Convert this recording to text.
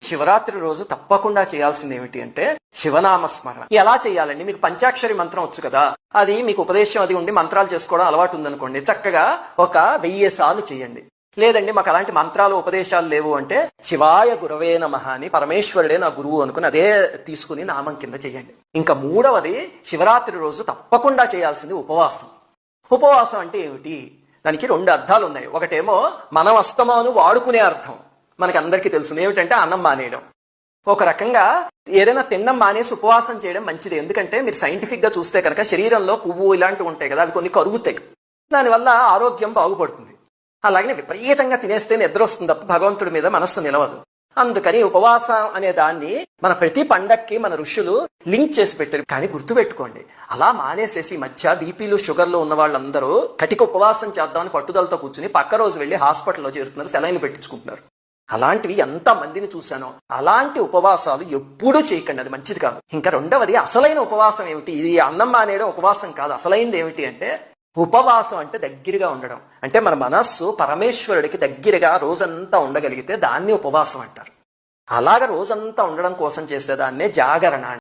శివరాత్రి రోజు తప్పకుండా చేయాల్సింది ఏమిటి అంటే శివనామస్మరణ. ఎలా చేయాలండి? మీకు పంచాక్షరి మంత్రం వచ్చు కదా, అది మీకు ఉపదేశం అది ఉండి మంత్రాలు చేసుకోవడం అలవాటు ఉందనుకోండి, చక్కగా ఒక 1000 సార్లు చేయండి. లేదండి మాకు అలాంటి మంత్రాలు ఉపదేశాలు లేవు అంటే శివాయ గురవే నమః అని పరమేశ్వరుడే నా గురువు అనుకుని అదే తీసుకుని నామం కింద చేయండి. ఇంకా మూడవది, శివరాత్రి రోజు తప్పకుండా చేయాల్సింది ఉపవాసం. ఉపవాసం అంటే ఏమిటి? దానికి 2 అర్థాలు ఉన్నాయి. ఒకటేమో మనం అస్తమాను వాడుకునే అర్థం, మనకి అందరికీ తెలుసు, ఏమిటంటే అన్నం మానేయడం. ఒక రకంగా ఏదైనా తినడం మానేసి ఉపవాసం చేయడం మంచిది. ఎందుకంటే మీరు సైంటిఫిక్ గా చూస్తే కనుక శరీరంలో కొవ్వు ఇలాంటివి ఉంటాయి కదా, అవి కొన్ని కరుగుతాయి, దానివల్ల ఆరోగ్యం బాగుపడుతుంది. అలాగే విపరీతంగా తినేస్తే నిద్ర వస్తుంది తప్ప భగవంతుడి మీద మనస్సు నిలవదు. అందుకని ఉపవాసం అనే దాన్ని మన ప్రతి పండక్కి మన ఋషులు లింక్ చేసి పెట్టారు. కానీ గుర్తుపెట్టుకోండి, అలా మానేసేసి మధ్య బీపీలు షుగర్లు ఉన్న వాళ్ళందరూ కటిక ఉపవాసం చేద్దామని పట్టుదలతో కూర్చుని పక్క రోజు వెళ్లి హాస్పిటల్లో చేరుతున్నారు, సెలైన్లు పెట్టించుకుంటున్నారు. అలాంటివి ఎంత మందిని చూశానో. అలాంటి ఉపవాసాలు ఎప్పుడూ చేయకండి, అది మంచిది కాదు. ఇంకా రెండవది, అసలైన ఉపవాసం ఏమిటి? ఇది అన్నం మానేయడం ఉపవాసం కాదు. అసలైనది ఏమిటి అంటే ఉపవాసం అంటే దగ్గరగా ఉండడం. అంటే మన మనస్సు పరమేశ్వరుడికి దగ్గరగా రోజంతా ఉండగలిగితే దాన్ని ఉపవాసం అంటారు. అలాగ రోజంతా ఉండడం కోసం చేసేదాన్నే జాగరణ.